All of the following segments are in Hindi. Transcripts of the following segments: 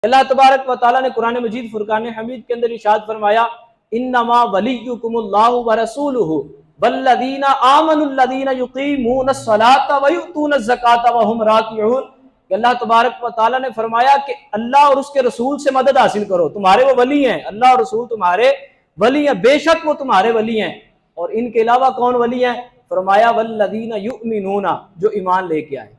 अल्लाह तबारक व तआला ने कुरान मजीद फुरकान हमीद के अंदर इरशाद फरमाया, इन्नमा वलियुकुमुल्लाहु व रसूलुहु वल्लज़ीना आमनुल्लज़ीना युक़ीमूनस्सलाता व युतूनज़्ज़काता व हुम राकिऊन। अल्लाह तबारक व तआला ने फरमाया कि अल्लाह और उसके रसूल से मदद हासिल करो, तुम्हारे वो वली हैं, अल्लाह और रसूल तुम्हारे वली हैं, बेशक वो तुम्हारे वली हैं। और इनके अलावा कौन वली हैं? फरमाया वल्लज़ीना युमिनूना, जो ईमान लेके आए,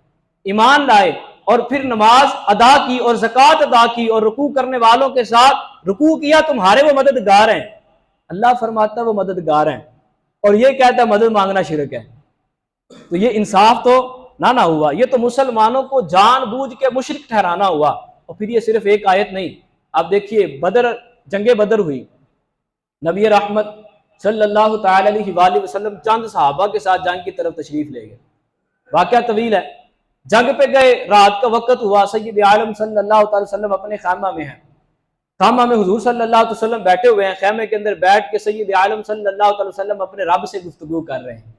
ईमान लाए और फिर नमाज अदा की और ज़कात अदा की और रुकू करने वालों के साथ रुकू किया, तुम्हारे वो मददगार हैं। अल्लाह फरमाता है वो मददगार हैं और ये कहता है मदद मांगना शिरक है। तो ये इंसाफ तो ना हुआ, ये तो मुसलमानों को जानबूझ के मुशरिक ठहराना हुआ। और फिर ये सिर्फ एक आयत नहीं, आप देखिए बदर, जंगे बदर हुई, नबी रहमत सल्लल्लाहु तआला अलैहि वसल्लम चंद सहाबा के साथ जंग की तरफ तशरीफ ले गए। वाक़या तवील है, जंग पे गए, रात का वक्त हुआ, सय्यद आलम सल्लल्लाहु अलैहि वसल्लम अपने खामा में हैं, खामा में हुजूर सल्लल्लाहु अलैहि वसल्लम बैठे हुए हैं, खेमे के अंदर बैठ के सय्यद आलम सल्लल्लाहु अलैहि वसल्लम अपने रब से गुफ्तगू कर रहे हैं,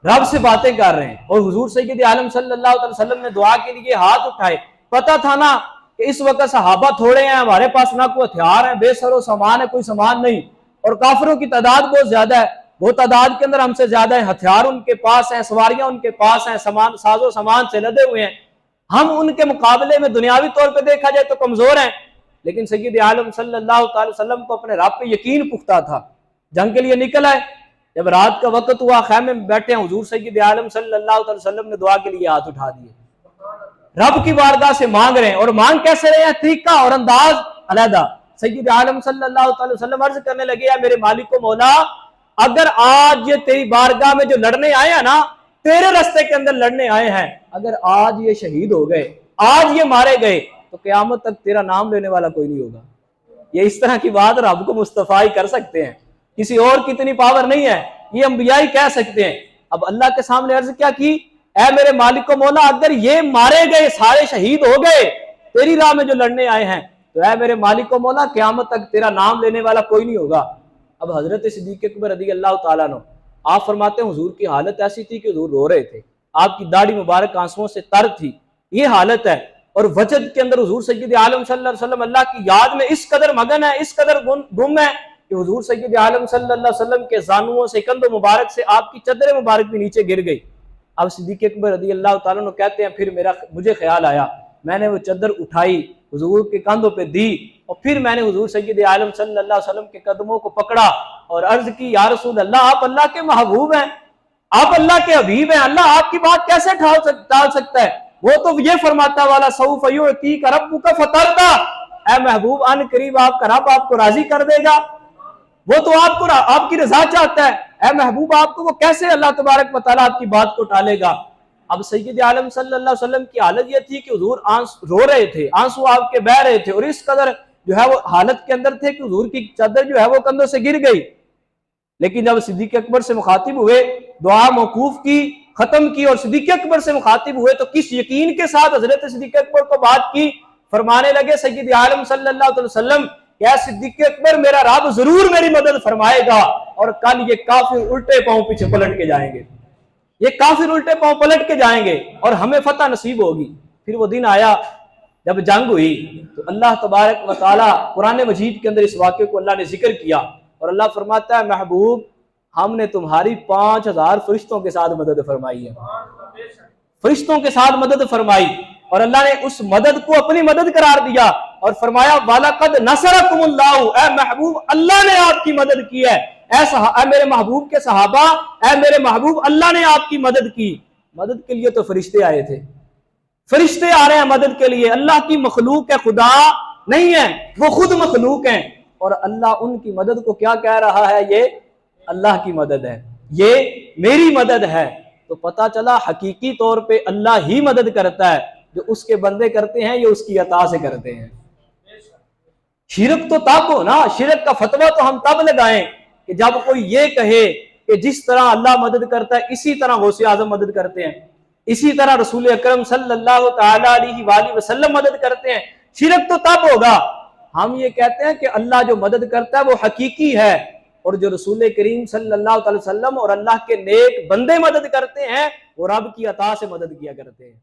रब से बातें कर रहे हैं। और हुजूर सय्यद आलम सल्लल्लाहु अलैहि वसल्लम ने दुआ के लिए हाथ उठाए। पता था ना कि इस वक्त सहाबा थोड़े हैं, हमारे पास ना कोई हथियार है, बेसरो सामान है, कोई सामान नहीं, और काफिरों की तादाद बहुत ज्यादा है, वो तादाद के अंदर हमसे ज्यादा है, हथियार उनके पास है, सवारियां उनके पास हैं, सामान साजो सामान से लदे हुए हैं, हम उनके मुकाबले में दुनियावी तौर पर देखा जाए तो कमजोर हैं। लेकिन सय्यद आलम सल्लल्लाहु अलैहि वसल्लम को अपने रब पे यकीन पुख्ता था। जंग के लिए निकल आए, जब रात का वक्त हुआ, खैमे में बैठे हैं, हुजूर सय्यद आलम सल्लल्लाहु अलैहि वसल्लम ने दुआ के लिए हाथ उठा दिए, रब की बारगाह से मांग रहे हैं। और मांग कैसे रहे हैं? तरीका और अंदाज अलहदा। सय्यद आलम सल्लल्लाहु अलैहि वसल्लम अर्ज करने लगे, या मेरे मालिक को मौला, अगर आज ये तेरी बारगाह में जो लड़ने आए हैं ना, तेरे रास्ते के अंदर लड़ने आए हैं, अगर आज ये शहीद हो गए, आज ये मारे गए, तो क़यामत तक तेरा नाम लेने वाला कोई नहीं होगा। ये इस तरह की बात रब को मुस्तफा ही कर सकते हैं, किसी और की इतनी पावर नहीं है, ये अंबिया ही कह सकते हैं। अब अल्लाह के सामने अर्ज क्या की, ऐ मेरे मालिक को मौला, अगर ये मारे गए, सारे शहीद हो गए, तेरी राह में जो लड़ने आए हैं, तो ऐ मेरे मालिक को मौला, क़यामत तक तेरा नाम लेने वाला कोई नहीं होगा। अब हजरत सिद्दीक़ अकबर रज़ी अल्लाह तआला अन्हु, आप फरमाते हैं हुजूर की हालत ऐसी थी कि हुजूर रो रहे थे, आपकी दाढ़ी मुबारक आंसुओं से तर थी, ये हालत है। और वजद के अंदर हुजूर सय्यद आलम सल्लल्लाहु अलैहि वसल्लम अल्लाह की याद में इस कदर मगन है, इस कदर गुम है कि हुजूर सय्यद आलम सल्लल्लाहु अलैहि वसल्लम के जानुओं से, कंधों मुबारक से आपकी चदर मुबारक भी नीचे गिर गई। अब सिद्दीक़ अकबर रज़ी अल्लाह तआला अन्हु कहते हैं, फिर मुझे ख्याल आया, मैंने वो चदर उठाई, हुजूर के कंधों पे दी, और फिर मैंने हुजूर सय्यद आलम सल्लल्लाहु अलैहि वसल्लम के कदमों को पकड़ा और अर्ज की, या रसूल अल्लाह, आप अल्लाह के महबूब हैं, आप अल्लाह के हबीब हैं, अल्लाह आपकी बात कैसे टाल सकता है? वो तो ये फरमाता वाला सौफ युअतीका रब्बुका फतरदा, ऐ महबूब अन करीब आपका रब आपको राजी कर देगा, वो तो आपको आपकी रजा चाहता है, ऐ महबूब आपको वो कैसे अल्लाह तबारक व तआला आपकी बात को टालेगा? अब सय्यद आलम सल्लल्लाहु अलैहि वसल्लम की हालत ये थी कि हुजूर रो रहे थे, आंसू आपके बह रहे थे, और इस कदर जो है वो हालत के अंदर थे कि हुजूर की चादर जो है वो कंधों से गिर गई। लेकिन जब सिद्दीक़ अकबर से मुखातिब हुए, दुआ मौकूफ की, खत्म की, और सिद्दीक़ अकबर से मुखातिब हुए, तो किस यकीन के साथ हजरत सिद्दीक़ अकबर को बात की, फरमाने लगे सय्यद आलम सल्लल्लाहु अलैहि वसल्लम, क्या सिद्दीक़ अकबर, मेरा रब जरूर मेरी मदद फरमाएगा, और कल ये काफिर उल्टे पांव पीछे पलट के जाएंगे, ये काफिर उल्टे पांव पलट के जाएंगे और हमें फतह नसीब होगी। फिर वो दिन आया जब जंग हुई, तो अल्लाह तबारक व तआला कुरान मजीद के अंदर इस वाक़े को अल्लाह ने जिक्र किया, और अल्लाह फरमाता है, महबूब, हमने तुम्हारी 5000 फरिश्तों के साथ मदद फरमाई है, फरिश्तों के साथ मदद फरमाई, और अल्लाह ने उस मदद को अपनी मदद करार दिया और फरमाया, वालक़द नसरकुमुल्लाहु, ऐ महबूब, अल्लाह ने आपकी मदद की है, ऐ मेरे महबूब के सहाबा, ऐ मेरे महबूब, अल्लाह ने आपकी मदद की। मदद के लिए तो फरिश्ते आए थे, फरिश्ते आ रहे हैं मदद के लिए, अल्लाह की मखलूक है, खुदा नहीं है, वो खुद मखलूक है, और अल्लाह उनकी मदद को क्या कह रहा है, ये अल्लाह की मदद है, ये मेरी मदद है। तो पता चला हकीकी तौर पे अल्लाह ही मदद करता है, जो उसके बंदे करते हैं ये उसकी अता से करते हैं। शिरक तो तब हो ना, शिरक का फतवा तो हम तब लगाएं कि जब कोई ये कहे कि जिस तरह अल्लाह मदद करता है इसी तरह गौसे आजम मदद करते हैं, इसी तरह रसूल अकरम सल्लल्लाहु तआला अलैहि वसल्लम मदद करते हैं। शिरक तो तब होगा हम ये कहते हैं कि अल्लाह जो मदद करता है वो हकीकी है, और जो रसूल करीम सल्लल्लाहु अलैहि वसल्लम और अल्लाह के नेक बंदे मदद करते हैं वो रब की अता से मदद किया करते हैं।